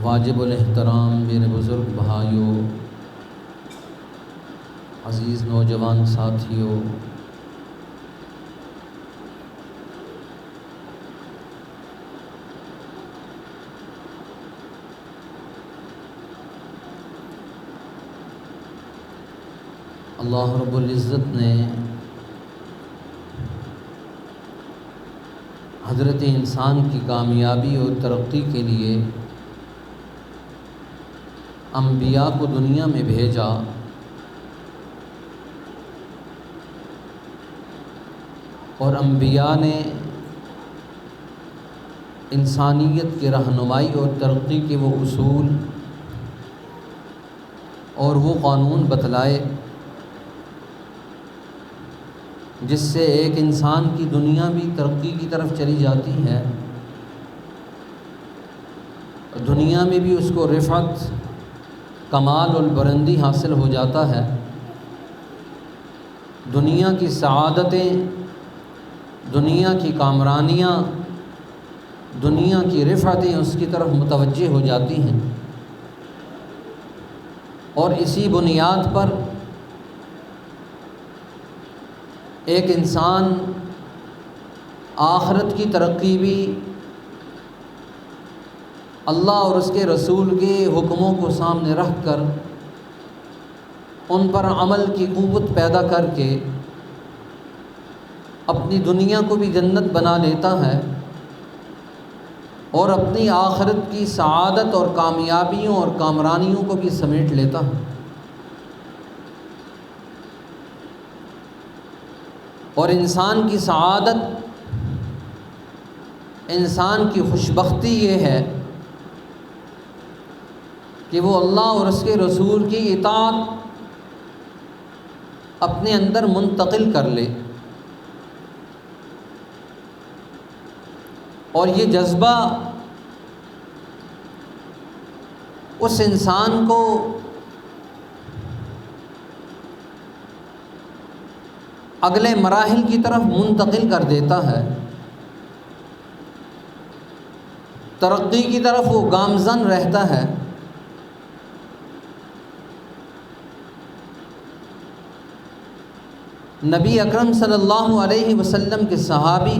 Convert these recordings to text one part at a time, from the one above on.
واجب الاحترام میرے بزرگ بھائیوں، عزیز نوجوان ساتھیوں، اللہ رب العزت نے حضرت انسان کی کامیابی اور ترقی کے لیے انبیاء کو دنیا میں بھیجا، اور انبیاء نے انسانیت کی رہنمائی اور ترقی کے وہ اصول اور وہ قانون بتلائے جس سے ایک انسان کی دنیا بھی ترقی کی طرف چلی جاتی ہے، دنیا میں بھی اس کو رفعت، کمال اور بلندی حاصل ہو جاتا ہے، دنیا کی سعادتیں، دنیا کی کامرانیاں، دنیا کی رفعتیں اس کی طرف متوجہ ہو جاتی ہیں، اور اسی بنیاد پر ایک انسان آخرت کی ترقی بھی اللہ اور اس کے رسول کے حکموں کو سامنے رکھ کر ان پر عمل کی قوت پیدا کر کے اپنی دنیا کو بھی جنت بنا لیتا ہے، اور اپنی آخرت کی سعادت اور کامیابیوں اور کامرانیوں کو بھی سمیٹ لیتا ہے۔ اور انسان کی سعادت، انسان کی خوشبختی یہ ہے کہ وہ اللہ اور اس کے رسول کی اطاعت اپنے اندر منتقل کر لے، اور یہ جذبہ اس انسان کو اگلے مراحل کی طرف منتقل کر دیتا ہے، ترقی کی طرف وہ گامزن رہتا ہے۔ نبی اکرم صلی اللہ علیہ وسلم کے صحابی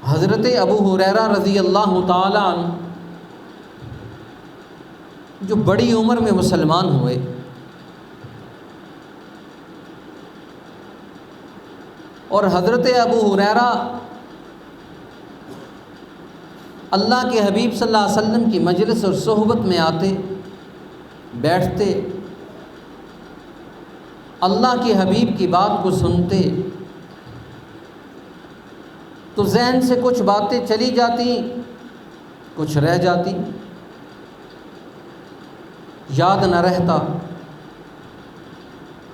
حضرت ابو ہریرہ رضی اللہ تعالی عنہ، جو بڑی عمر میں مسلمان ہوئے، اور حضرت ابو ہریرہ اللہ کے حبیب صلی اللہ علیہ وسلم کی مجلس اور صحبت میں آتے، بیٹھتے، اللہ کے حبیب کی بات کو سنتے، تو ذہن سے کچھ باتیں چلی جاتی، کچھ رہ جاتی، یاد نہ رہتا۔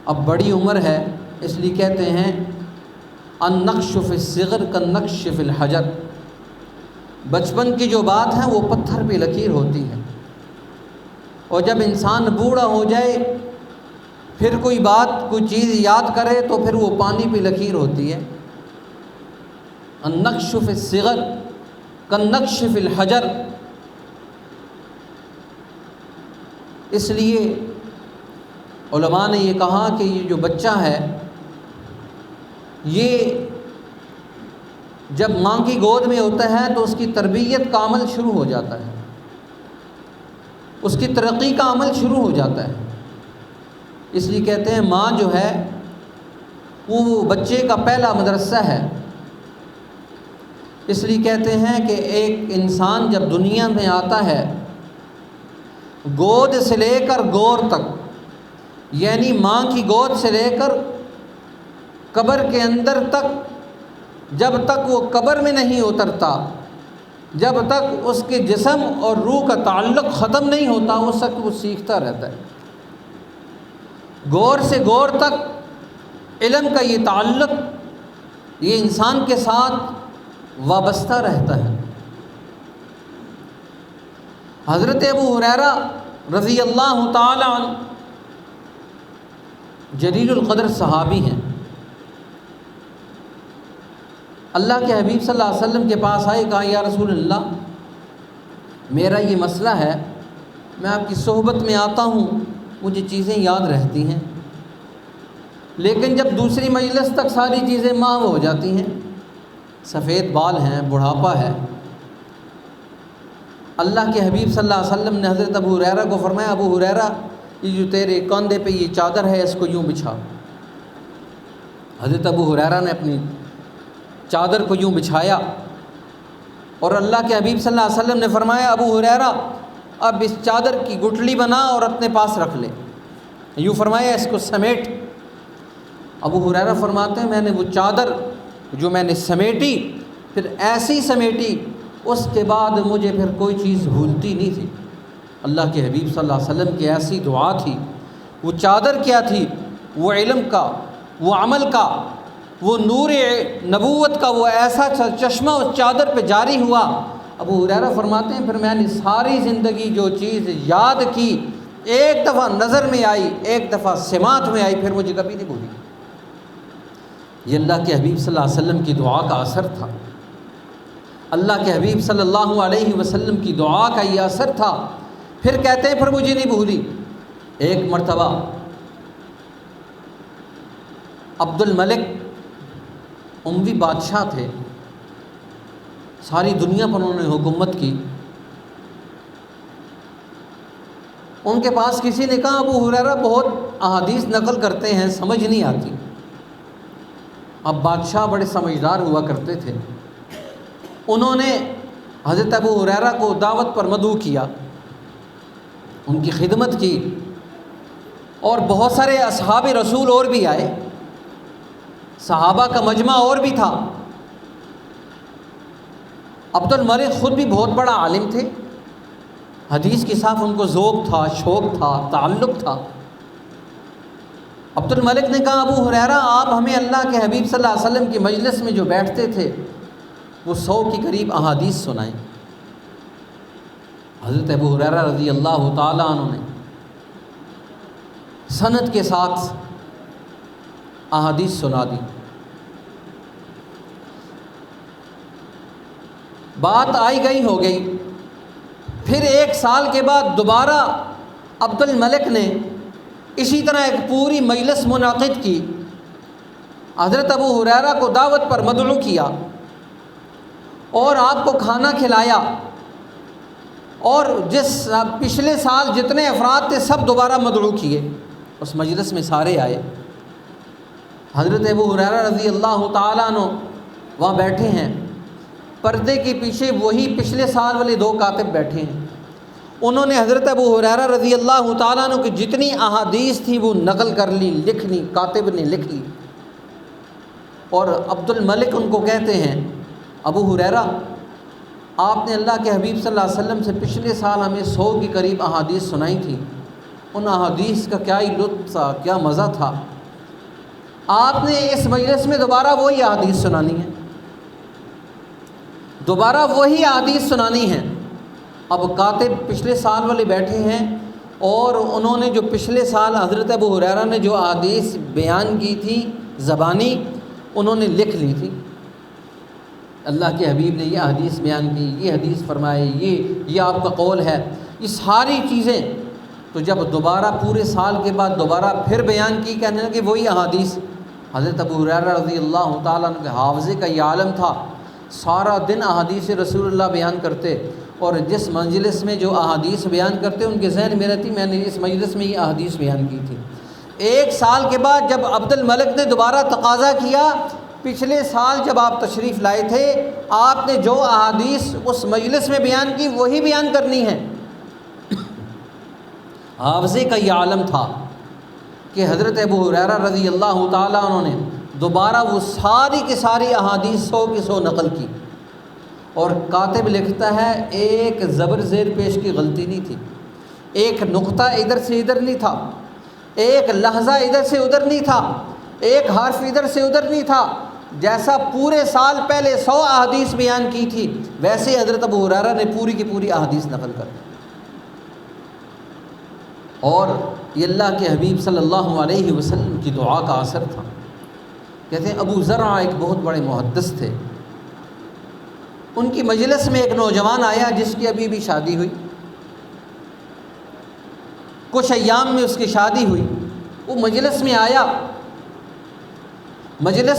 اب بڑی عمر ہے، اس لیے کہتے ہیں النقش فی الصغر کالنقش فی الحجر، بچپن کی جو بات ہے وہ پتھر پہ لکیر ہوتی ہے، اور جب انسان بوڑھا ہو جائے پھر کوئی بات، کوئی چیز یاد کرے تو پھر وہ پانی پہ لکیر ہوتی ہے۔ النقش فی الصغر کالنقش فی الحجر، اس لیے علماء نے یہ کہا کہ یہ جو بچہ ہے، یہ جب ماں کی گود میں ہوتا ہے تو اس کی تربیت کا عمل شروع ہو جاتا ہے، اس کی ترقی کا عمل شروع ہو جاتا ہے۔ اس لیے کہتے ہیں ماں جو ہے وہ بچے کا پہلا مدرسہ ہے۔ اس لیے کہتے ہیں کہ ایک انسان جب دنیا میں آتا ہے، گود سے لے کر گور تک، یعنی ماں کی گود سے لے کر قبر کے اندر تک، جب تک وہ قبر میں نہیں اترتا، جب تک اس کے جسم اور روح کا تعلق ختم نہیں ہوتا، اس وقت وہ سیکھتا رہتا ہے۔ گور سے گور تک علم کا یہ تعلق یہ انسان کے ساتھ وابستہ رہتا ہے۔ حضرت ابو ہریرہ رضی اللہ تعالی عنہ جلیل القدر صحابی ہیں، اللہ کے حبیب صلی اللہ علیہ وسلم کے پاس آئے، کہا یا رسول اللہ میرا یہ مسئلہ ہے، میں آپ کی صحبت میں آتا ہوں، مجھے چیزیں یاد رہتی ہیں، لیکن جب دوسری مجلس تک ساری چیزیں محو ہو جاتی ہیں، سفید بال ہیں، بڑھاپا ہے۔ اللہ کے حبیب صلی اللہ علیہ وسلم نے حضرت ابو ہریرہ کو فرمایا، ابو ہریرہ یہ جو تیرے کاندھے پہ یہ چادر ہے اس کو یوں بچھا۔ حضرت ابو ہریرہ نے اپنی چادر کو یوں بچھایا، اور اللہ کے حبیب صلی اللہ علیہ وسلم نے فرمایا، ابو ہریرہ اب اس چادر کی گٹھلی بنا اور اپنے پاس رکھ لے، یوں فرمایا اس کو سمیٹ۔ ابو ہریرہ فرماتے ہیں میں نے وہ چادر جو میں نے سمیٹی، پھر ایسی سمیٹی، اس کے بعد مجھے پھر کوئی چیز بھولتی نہیں تھی۔ اللہ کے حبیب صلی اللہ علیہ وسلم کی ایسی دعا تھی۔ وہ چادر کیا تھی؟ وہ علم کا، وہ عمل کا، وہ نور نبوت کا وہ ایسا چشمہ اس چادر پہ جاری ہوا۔ ابو ہریرہ فرماتے ہیں پھر میں نے ساری زندگی جو چیز یاد کی، ایک دفعہ نظر میں آئی، ایک دفعہ سماعت میں آئی، پھر مجھے کبھی نہیں بھولی۔ یہ اللہ کے حبیب صلی اللہ علیہ وسلم کی دعا کا اثر تھا۔ اللہ کے حبیب صلی اللہ علیہ وسلم کی دعا کا یہ اثر تھا۔ پھر کہتے ہیں پھر مجھے نہیں بھولی۔ ایک مرتبہ عبد الملک اموی بادشاہ تھے، ساری دنیا پر انہوں نے حکومت کی۔ ان کے پاس کسی نے کہا ابو ہریرہ بہت احادیث نقل کرتے ہیں، سمجھ نہیں آتی۔ اب بادشاہ بڑے سمجھدار ہوا کرتے تھے، انہوں نے حضرت ابو ہریرہ کو دعوت پر مدعو کیا، ان کی خدمت کی، اور بہت سارے اصحاب رسول اور بھی آئے، صحابہ کا مجمع اور بھی تھا۔ عبد الملک خود بھی بہت بڑا عالم تھے، حدیث کے ساتھ ان کو ذوق تھا، شوق تھا، تعلق تھا۔ عبد الملک نے کہا ابو ہریرہ آپ ہمیں اللہ کے حبیب صلی اللہ علیہ وسلم کی مجلس میں جو بیٹھتے تھے وہ 100 کی قریب احادیث سنائیں۔ حضرت ابو ہریرہ رضی اللہ تعالی عنہ نے سند کے ساتھ احادیث سنا دی۔ بات آئی گئی ہو گئی، پھر 1 سال کے بعد دوبارہ عبد الملک نے اسی طرح ایک پوری مجلس منعقد کی، حضرت ابو ہریرہ کو دعوت پر مدعو کیا اور آپ کو کھانا کھلایا، اور جس پچھلے سال جتنے افراد تھے سب دوبارہ مدعو کیے، اس مجلس میں سارے آئے۔ حضرت ابو ہریرہ رضی اللہ تعالیٰ عنہ وہاں بیٹھے ہیں، پردے کے پیچھے وہی پچھلے سال والے 2 کاتب بیٹھے ہیں۔ انہوں نے حضرت ابو ہریرہ رضی اللہ تعالیٰ عنہ کی جتنی احادیث تھیں وہ نقل کر لی، لکھ لی، کاتب نے لکھ لی۔ اور عبد الملک ان کو کہتے ہیں ابو ہریرہ آپ نے اللہ کے حبیب صلی اللہ علیہ وسلم سے پچھلے سال ہمیں 100 کی قریب احادیث سنائی تھی، ان احادیث کا کیا ہی لطف تھا، کیا مزہ تھا، آپ نے اس مجلس میں دوبارہ وہی احادیث سنانی ہے، دوبارہ وہی احادیث سنانی ہے۔ اب کاتب پچھلے سال والے بیٹھے ہیں، اور انہوں نے جو پچھلے سال حضرت ابو ہریرہ نے جو احادیث بیان کی تھی زبانی، انہوں نے لکھ لی تھی، اللہ کے حبیب نے یہ حدیث بیان کی، یہ حدیث فرمائے، یہ آپ کا قول ہے، یہ ساری چیزیں۔ تو جب دوبارہ پورے سال کے بعد دوبارہ پھر بیان کی، کہنے لگے وہی احادیث۔ حضرت ابو ہریرہ رضی اللہ تعالیٰ عنہ کے حافظے کا یہ عالم تھا، سارا دن احادیث رسول اللہ بیان کرتے، اور جس مجلس میں جو احادیث بیان کرتے ان کے ذہن میں رہتی میں نے اس مجلس میں یہ احادیث بیان کی تھی۔ 1 سال کے بعد جب عبد الملک نے دوبارہ تقاضا کیا، پچھلے سال جب آپ تشریف لائے تھے آپ نے جو احادیث اس مجلس میں بیان کی وہی بیان کرنی ہے۔ حافظے کا یہ عالم تھا کہ حضرت ابو ہریرہ رضی اللہ تعالیٰ عنہ نے دوبارہ وہ ساری کی ساری احادیث 100 کی 100 نقل کی، اور کاتب لکھتا ہے ایک زبر زیر پیش کی غلطی نہیں تھی، ایک نقطہ ادھر سے ادھر نہیں تھا، ایک لحظہ ادھر سے ادھر نہیں تھا، ایک حرف ادھر سے ادھر نہیں تھا۔ جیسا پورے سال پہلے 100 احادیث بیان کی تھی ویسے حضرت ابو ہریرہ نے پوری کی پوری احادیث نقل کر دی۔ اور یہ اللہ کے حبیب صلی اللہ علیہ وسلم کی دعا کا اثر تھا۔ کہتے ہیں ابو زرع ایک بہت بڑے محدث تھے، ان کی مجلس میں ایک نوجوان آیا جس کی ابھی بھی شادی ہوئی، کچھ ایام میں اس کی شادی ہوئی۔ وہ مجلس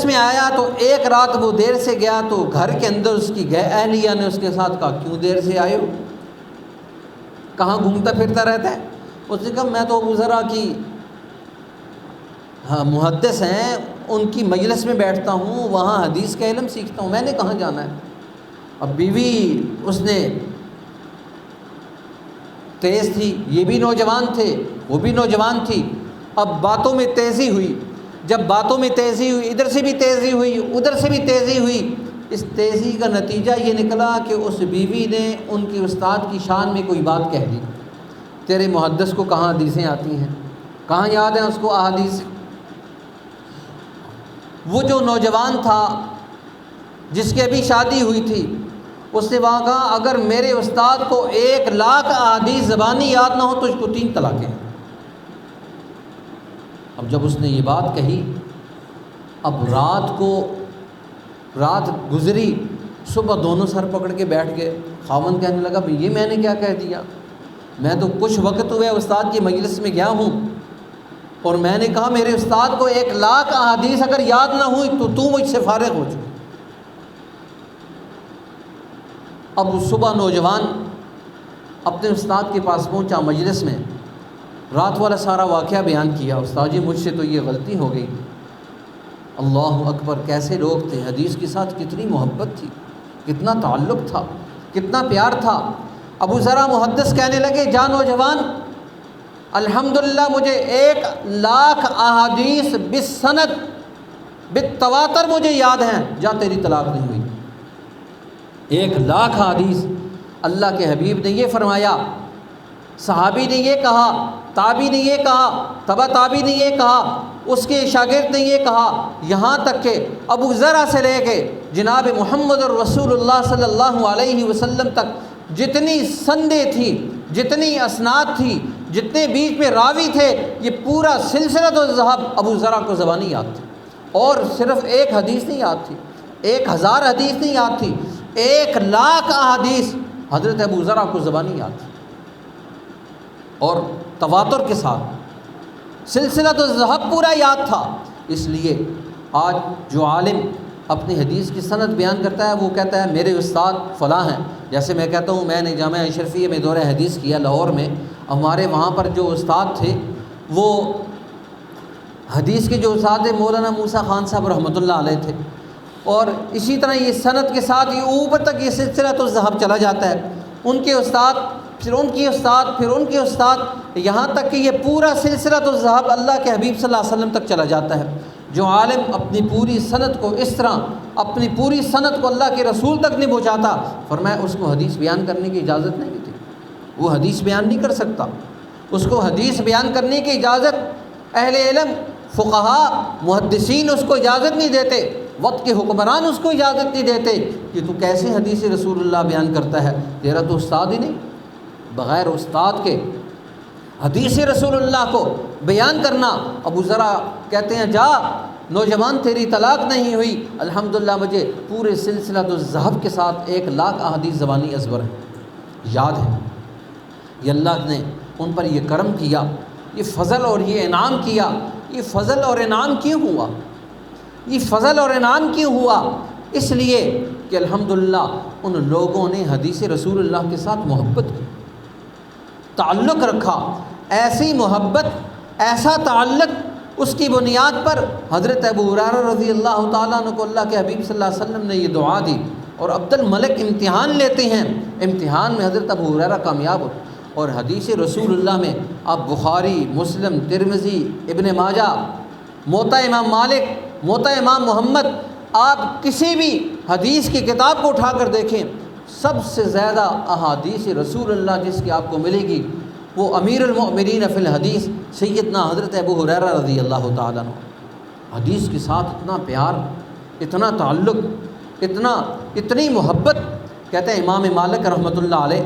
میں آیا تو ایک رات وہ دیر سے گیا تو گھر کے اندر اس کی اہلیہ نے اس کے ساتھ کہا کیوں دیر سے آئے ہو، کہاں گھومتا پھرتا رہتا ہے؟ اس نے کہا میں تو ابو ذرا کی محدث ہیں، ان کی مجلس میں بیٹھتا ہوں، وہاں حدیث کا علم سیکھتا ہوں، میں نے کہاں جانا ہے۔ اب بیوی اس نے تیز تھی، یہ بھی نوجوان تھے، وہ بھی نوجوان تھی۔ اب باتوں میں تیزی ہوئی، جب باتوں میں تیزی ہوئی، ادھر سے بھی تیزی ہوئی، ادھر سے بھی تیزی ہوئی، اس تیزی کا نتیجہ یہ نکلا کہ اس بیوی نے ان کے استاد کی شان میں کوئی بات کہہ دی، تیرے محدث کو کہاں حدیثیں آتی ہیں، کہاں یاد ہیں اس کو احادیث۔ وہ جو نوجوان تھا جس کی ابھی شادی ہوئی تھی، اس نے وہاں کہا اگر میرے استاد کو 1,00,000 احادیث زبانی یاد نہ ہو تو اس کو 3 طلاقیں۔ اب جب اس نے یہ بات کہی، اب رات گزری، صبح دونوں سر پکڑ کے بیٹھ گئے۔ خاوند کہنے لگا بھئی یہ میں نے کیا کہہ دیا، میں تو کچھ وقت ہوئے استاد کی مجلس میں گیا ہوں اور میں نے کہا میرے استاد کو 1,00,000 احادیث اگر یاد نہ ہوئی تو مجھ سے فارغ ہو چکے۔ اب صبح نوجوان اپنے استاد کے پاس پہنچا مجلس میں، رات والا سارا واقعہ بیان کیا، استاد جی مجھ سے تو یہ غلطی ہو گئی۔ اللہ اکبر، کیسے لوگ تھے، حدیث کے ساتھ کتنی محبت تھی، کتنا تعلق تھا، کتنا پیار تھا۔ ابو ذرا محدث کہنے لگے جا نوجوان، الحمدللہ مجھے 1,00,000 احادیث بالسند بالتواتر مجھے یاد ہیں، جا تیری طلاق نہیں ہوئی۔ 1,00,000 احادیث، اللہ کے حبیب نے یہ فرمایا، صحابی نے یہ کہا، تابعی نے یہ کہا، تبع تابعی نے یہ کہا، اس کے شاگرد نے یہ کہا، یہاں تک کہ ابو ذرا سے لے کے جناب محمد الرسول اللہ صلی اللہ علیہ وسلم تک جتنی سندیں تھی، جتنی اسناد تھی، جتنے بیچ میں راوی تھے، یہ پورا سلسلہ الذہب ابو ذرا کو زبانی یاد تھی۔ اور صرف ایک حدیث نہیں یاد تھی، 1,000 حدیث نہیں یاد تھی، 1,00,000 احادیث حضرت ابو ذرا کو زبانی یاد تھی، اور تواتر کے ساتھ سلسلہ الذہب پورا یاد تھا۔ اس لیے آج جو عالم اپنی حدیث کی سند بیان کرتا ہے وہ کہتا ہے میرے استاد فلاں ہیں۔ جیسے میں کہتا ہوں میں نے جامعہ اشرفیہ میں دورہ حدیث کیا لاہور میں، ہمارے وہاں پر جو استاد تھے وہ حدیث کے جو استاد تھے مولانا موسیٰ خان صاحب رحمۃ اللہ علیہ تھے، اور اسی طرح یہ سند کے ساتھ یہ اوپر تک یہ سلسلہ الذہب چلا جاتا ہے، ان کے استاد پھر ان کے استاد پھر ان کے استاد، یہاں تک کہ یہ پورا سلسلہ الذہب اللہ کے حبیب صلی اللہ علیہ وسلم تک چلا جاتا ہے۔ جو عالم اپنی پوری سند کو اس طرح اپنی پوری سند کو اللہ کے رسول تک نہیں پہنچاتا، فرمایا اس کو حدیث بیان کرنے کی اجازت نہیں تھی، وہ حدیث بیان نہیں کر سکتا۔ اس کو حدیث بیان کرنے کی اجازت اہل علم، فقہاء، محدثین اس کو اجازت نہیں دیتے، وقت کے حکمران اس کو اجازت نہیں دیتے کہ تو کیسے حدیث رسول اللہ بیان کرتا ہے، تیرا تو استاد ہی نہیں۔ بغیر استاد کے حدیث رسول اللہ کو بیان کرنا، ابو ذرا کہتے ہیں جا نوجوان تیری طلاق نہیں ہوئی، الحمدللہ مجھے پورے سلسلہ الذہب کے ساتھ 1,00,000 احادیث زبانی ازبر ہیں، یاد ہے۔ یہ اللہ نے ان پر یہ کرم کیا، یہ فضل اور یہ انعام کیا۔ یہ فضل اور انعام کیوں ہوا؟ یہ فضل اور انعام کیوں ہوا؟ اس لیے کہ الحمدللہ ان لوگوں نے حدیث رسول اللہ کے ساتھ محبت کی، تعلق رکھا۔ ایسی محبت، ایسا تعلق، اس کی بنیاد پر حضرت ابو ہریرہ رضی اللہ تعالیٰ عنہ کو اللہ کے حبیب صلی اللہ علیہ وسلم نے یہ دعا دی، اور عبد الملک امتحان لیتے ہیں، امتحان میں حضرت ابو ہریرہ کامیاب ہوتے، اور حدیث رسول اللہ میں آپ بخاری، مسلم، ترمذی، ابن ماجہ، موطا امام مالک، موطا امام محمد، آپ کسی بھی حدیث کی کتاب کو اٹھا کر دیکھیں، سب سے زیادہ احادیث رسول اللہ جس کی آپ کو ملے گی وہ امیر المؤمنین فی الحدیث سیدنا حضرت ابو ہریرہ رضی اللہ تعالیٰ عنہ۔ حدیث کے ساتھ اتنا پیار، اتنا تعلق، اتنی محبت۔ کہتے ہیں امام مالک رحمۃ اللہ علیہ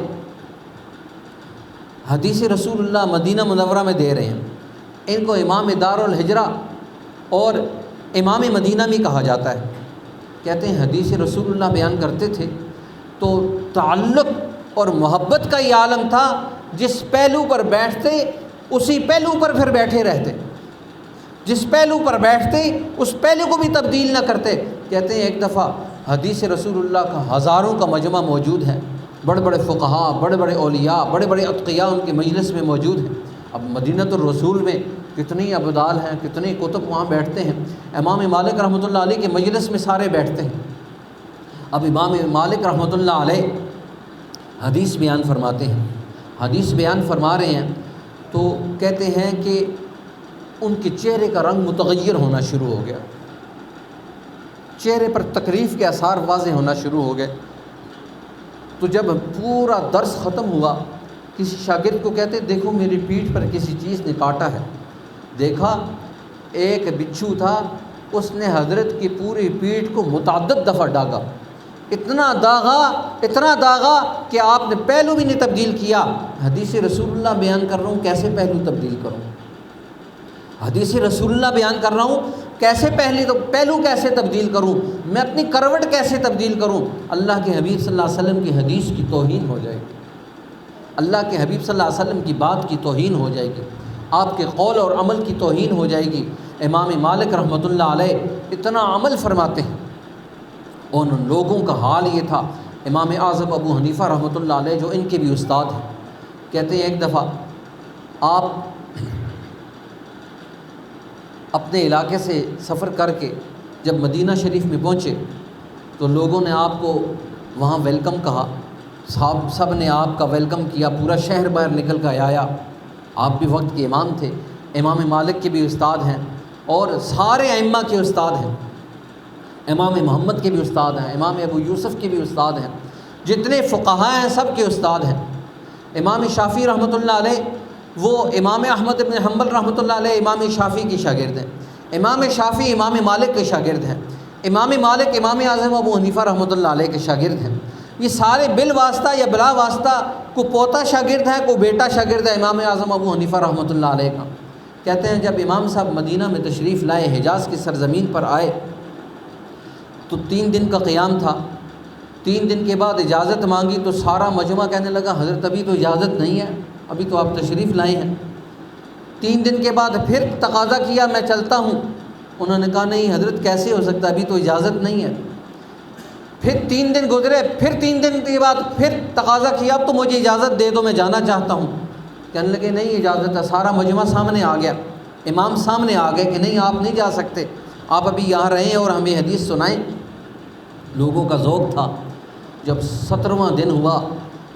حدیث رسول اللہ مدینہ منورہ میں دے رہے ہیں، ان کو امام دار الہجرہ اور امام مدینہ بھی کہا جاتا ہے۔ کہتے ہیں حدیث رسول اللہ بیان کرتے تھے تو تعلق اور محبت کا یہ عالم تھا، جس پہلو پر بیٹھتے اسی پہلو پر پھر بیٹھے رہتے، جس پہلو پر بیٹھتے اس پہلو کو بھی تبدیل نہ کرتے۔ کہتے ہیں ایک دفعہ حدیث رسول اللہ کا ہزاروں کا مجمع موجود ہے، بڑے بڑے فقہاء، بڑے بڑے اولیاء، بڑے بڑے اتقیاء ان کے مجلس میں موجود ہیں۔ اب مدینہ الرسول میں کتنی ابدال ہیں، کتنے کتب وہاں بیٹھتے ہیں۔ امام مالک رحمۃ اللہ علیہ کے مجلس میں سارے بیٹھتے ہیں۔ اب امام مالک رحمۃ اللہ علیہ حدیث بیان فرماتے ہیں، حدیث بیان فرما رہے ہیں تو کہتے ہیں کہ ان کے چہرے کا رنگ متغیر ہونا شروع ہو گیا، چہرے پر تکلیف کے آثار واضح ہونا شروع ہو گئے۔ تو جب پورا درس ختم ہوا، کسی شاگرد کو کہتے دیکھو میری پیٹھ پر کسی چیز نے کاٹا ہے۔ دیکھا ایک بچھو تھا، اس نے حضرت کی پوری پیٹھ کو متعدد دفعہ ڈاگا، اتنا داغا کہ آپ نے پہلو بھی نہیں تبدیل کیا۔ حدیث رسول اللہ بیان کر رہا ہوں، کیسے پہلو تبدیل کروں؟ حدیث رسول اللہ بیان کر رہا ہوں، کیسے پہلو کیسے تبدیل کروں؟ میں اپنی کروٹ کیسے تبدیل کروں؟ اللہ کے حبیب صلی اللہ علیہ وسلم کی حدیث کی توہین ہو جائے گی، اللہ کے حبیب صلی اللہ علیہ وسلم کی بات کی توہین ہو جائے گی، آپ کے قول اور عمل کی توہین ہو جائے گی۔ امام مالک رحمۃ اللہ علیہ اتنا عمل فرماتے ہیں، اور ان لوگوں کا حال یہ تھا۔ امام اعظم ابو حنیفہ رحمۃ اللہ علیہ جو ان کے بھی استاد ہیں، کہتے ہیں ایک دفعہ آپ اپنے علاقے سے سفر کر کے جب مدینہ شریف میں پہنچے تو لوگوں نے آپ کو وہاں ویلکم کہا، سب نے آپ کا ویلکم کیا، پورا شہر باہر نکل کر آیا۔ آپ بھی وقت کے امام تھے، امام مالک کے بھی استاد ہیں، اور سارے ائمہ کے استاد ہیں، امام محمد کے بھی استاد ہیں، امام ابو یوسف کے بھی استاد ہیں، جتنے فقہاء ہیں سب کے استاد ہیں۔ امام شافعی رحمۃ اللہ علیہ وہ امام احمد بن حنبل رحمۃ اللہ علیہ امام شافعی کی شاگرد ہیں، امام شافعی امام مالک کے شاگرد ہیں، امام مالک امام اعظم ابو حنیفہ رحمۃ اللہ علیہ کے شاگرد ہیں۔ یہ سارے بالواسطہ یا بلا واسطہ کو پوتا شاگرد ہے، کو بیٹا شاگرد ہے امام اعظم ابو حنیفہ رحمۃ اللہ علیہ کا۔ کہتے ہیں جب امام صاحب مدینہ میں تشریف لائے، حجاز کی سرزمین پر آئے تو 3 دن کا قیام تھا۔ 3 دن کے بعد اجازت مانگی تو سارا مجمع کہنے لگا حضرت ابھی تو اجازت نہیں ہے، ابھی تو آپ تشریف لائے ہیں۔ 3 دن کے بعد پھر تقاضا کیا میں چلتا ہوں، انہوں نے کہا نہیں حضرت کیسے ہو سکتا، ابھی تو اجازت نہیں ہے۔ پھر 3 دن گزرے، پھر 3 دن کے بعد پھر تقاضا کیا اب تو مجھے اجازت دے دو، میں جانا چاہتا ہوں۔ کہنے لگے نہیں اجازت ہے، سارا مجمع سامنے آ گیا، امام سامنے آ گئے کہ نہیں آپ نہیں جا سکتے، آپ ابھی یہاں رہیں اور ہمیں حدیث سنائیں۔ لوگوں کا ذوق تھا۔ جب 17واں دن ہوا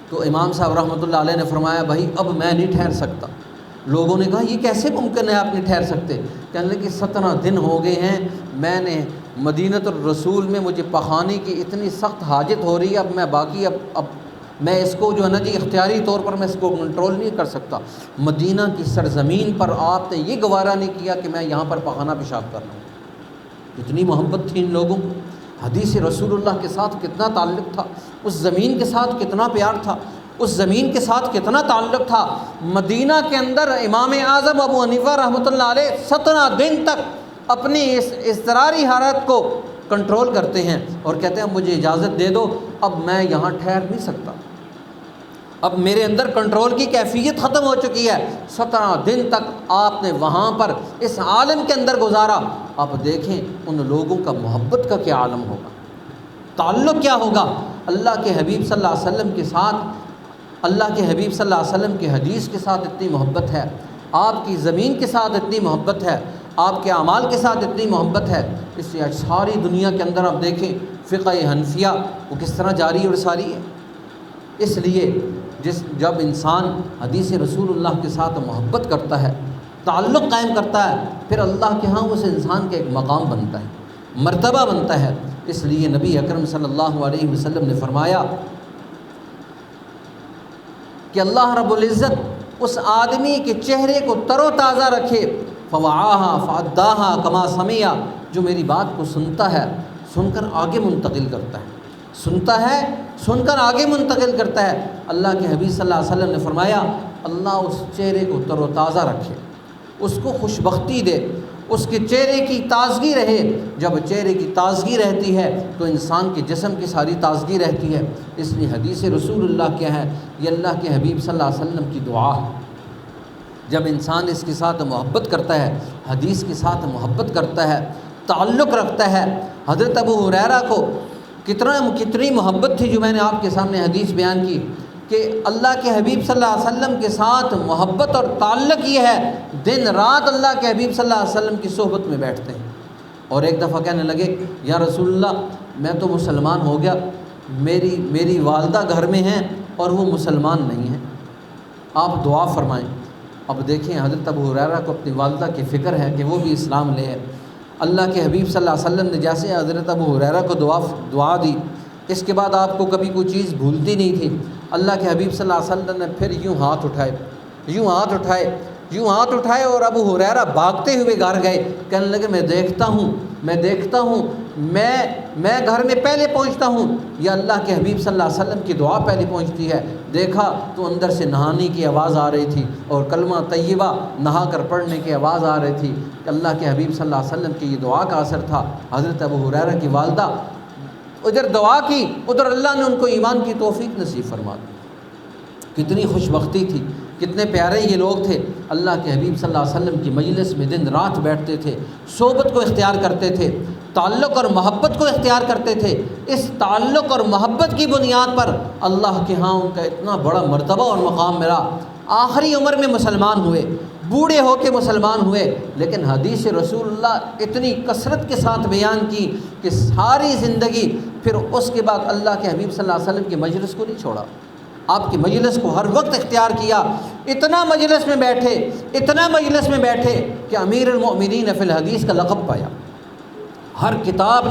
تو امام صاحب رحمۃ اللہ علیہ نے فرمایا بھائی اب میں نہیں ٹھہر سکتا۔ لوگوں نے کہا یہ کیسے ممکن ہے آپ نہیں ٹھہر سکتے؟ کہنے لگے 17 دن ہو گئے ہیں، میں نے مدینہ الرسول میں مجھے پخانے کی اتنی سخت حاجت ہو رہی ہے، اب میں باقی اب میں اس کو جو ہے نا جی اختیاری طور پر میں اس کو کنٹرول نہیں کر سکتا۔ مدینہ کی سرزمین پر آپ نے یہ گوارا نہیں کیا کہ میں یہاں پر پخانہ پیشاب کر رہا ہوں۔ اتنی محبت تھی ان لوگوں کو، حدیث رسول اللہ کے ساتھ کتنا تعلق تھا، اس زمین کے ساتھ کتنا پیار تھا، اس زمین کے ساتھ کتنا تعلق تھا۔ مدینہ کے اندر امام اعظم ابو حنیفہ رحمۃ اللہ علیہ 17 دن تک اپنی اس اضطراری حالت کو کنٹرول کرتے ہیں اور کہتے ہیں مجھے اجازت دے دو، اب میں یہاں ٹھہر نہیں سکتا، اب میرے اندر کنٹرول کی کیفیت ختم ہو چکی ہے۔ 17 دن تک آپ نے وہاں پر اس عالم کے اندر گزارا۔ آپ دیکھیں ان لوگوں کا محبت کا کیا عالم ہوگا، تعلق کیا ہوگا اللہ کے حبیب صلی اللہ علیہ وسلم کے ساتھ۔ اللہ کے حبیب صلی اللہ علیہ وسلم کی حدیث کے ساتھ اتنی محبت ہے، آپ کی زمین کے ساتھ اتنی محبت ہے، آپ کے اعمال کے ساتھ اتنی محبت ہے۔ اس لیے ساری دنیا کے اندر آپ دیکھیں فقہ حنفیہ وہ کس طرح جاری اور ساری ہے۔ اس لیے جب انسان حدیث رسول اللہ کے ساتھ محبت کرتا ہے، تعلق قائم کرتا ہے، پھر اللہ کے ہاں اس انسان کا ایک مقام بنتا ہے، مرتبہ بنتا ہے۔ اس لیے نبی اکرم صلی اللہ علیہ وسلم نے فرمایا کہ اللہ رب العزت اس آدمی کے چہرے کو تر و تازہ رکھے، فوعاها فاداها کما سمع، جو میری بات کو سنتا ہے، سن کر آگے منتقل کرتا ہے، سنتا ہے سن کر آگے منتقل کرتا ہے۔ اللہ کے حبیب صلی اللہ علیہ وسلم نے فرمایا اللہ اس چہرے کو تر و تازہ رکھے، اس کو خوش بختی دے، اس کے چہرے کی تازگی رہے۔ جب چہرے کی تازگی رہتی ہے تو انسان کے جسم کی ساری تازگی رہتی ہے۔ اس لیے حدیث رسول اللہ کیا ہے؟ یہ اللہ کے حبیب صلی اللہ علیہ وسلم کی دعا ہے۔ جب انسان اس کے ساتھ محبت کرتا ہے، حدیث کے ساتھ محبت کرتا ہے، تعلق رکھتا ہے۔ حضرت ابو ہریرہ کو کتنی محبت تھی، جو میں نے آپ کے سامنے حدیث بیان کی کہ اللہ کے حبیب صلی اللہ علیہ وسلم کے ساتھ محبت اور تعلق یہ ہے، دن رات اللہ کے حبیب صلی اللہ علیہ وسلم کی صحبت میں بیٹھتے ہیں۔ اور ایک دفعہ کہنے لگے، یا رسول اللہ میں تو مسلمان ہو گیا، میری والدہ گھر میں ہیں اور وہ مسلمان نہیں ہیں، آپ دعا فرمائیں۔ اب دیکھیں حضرت ابو ہریرہ کو اپنی والدہ کی فکر ہے کہ وہ بھی اسلام لے ہے۔ اللہ کے حبیب صلی اللہ علیہ وسلم نے جیسے حضرت ابو ہریرہ کو دعا دی، اس کے بعد آپ کو کبھی کوئی چیز بھولتی نہیں تھی۔ اللہ کے حبیب صلی اللہ علیہ وسلم نے پھر یوں ہاتھ اٹھائے اور ابو ہریرہ بھاگتے ہوئے گھر گئے، کہنے لگے میں دیکھتا ہوں میں گھر میں پہلے پہنچتا ہوں یا اللہ کے حبیب صلی اللہ علیہ وسلم کی دعا پہلے پہنچتی ہے۔ دیکھا تو اندر سے نہانے کی آواز آ رہی تھی اور کلمہ طیبہ نہا کر پڑھنے کی آواز آ رہی تھی کہ اللہ کے حبیب صلی اللہ علیہ وسلم کی یہ دعا کا اثر تھا۔ حضرت ابو ہریرہ کی والدہ ادھر دعا کی، ادھر اللہ نے ان کو ایمان کی توفیق نصیب فرما دی۔ کتنی خوش بختی تھی، کتنے پیارے یہ لوگ تھے، اللہ کے حبیب صلی اللہ علیہ وسلم کی مجلس میں دن رات بیٹھتے تھے، صحبت کو اختیار کرتے تھے، تعلق اور محبت کو اختیار کرتے تھے۔ اس تعلق اور محبت کی بنیاد پر اللہ کے ہاں ان کا اتنا بڑا مرتبہ اور مقام ملا۔ آخری عمر میں مسلمان ہوئے، بوڑھے ہو کے مسلمان ہوئے، لیکن حدیث رسول اللہ اتنی کثرت کے ساتھ بیان کی کہ ساری زندگی پھر اس کے بعد اللہ کے حبیب صلی اللہ علیہ وسلم کی مجلس کو نہیں چھوڑا، آپ کی مجلس کو ہر وقت اختیار کیا۔ اتنا مجلس میں بیٹھے کہ امیر المؤمنین فی الحدیث کا لقب پایا۔ ہر کتاب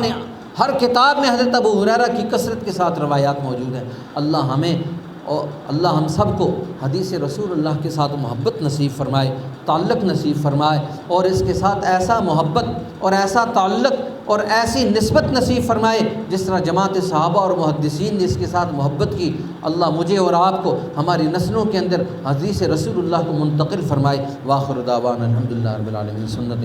میں حضرت ابو ہریرہ کی کثرت کے ساتھ روایات موجود ہیں۔ اللہ ہمیں اور اللہ ہم سب کو حدیث رسول اللہ کے ساتھ محبت نصیب فرمائے، تعلق نصیب فرمائے، اور اس کے ساتھ ایسا محبت اور ایسا تعلق اور ایسی نسبت نصیب فرمائے جس طرح جماعت صحابہ اور محدثین نے اس کے ساتھ محبت کی۔ اللہ مجھے اور آپ کو ہماری نسلوں کے اندر حدیث رسول اللہ کو منتقل فرمائے۔ وآخر دعوانا الحمدللہ رب العالمین۔ سنت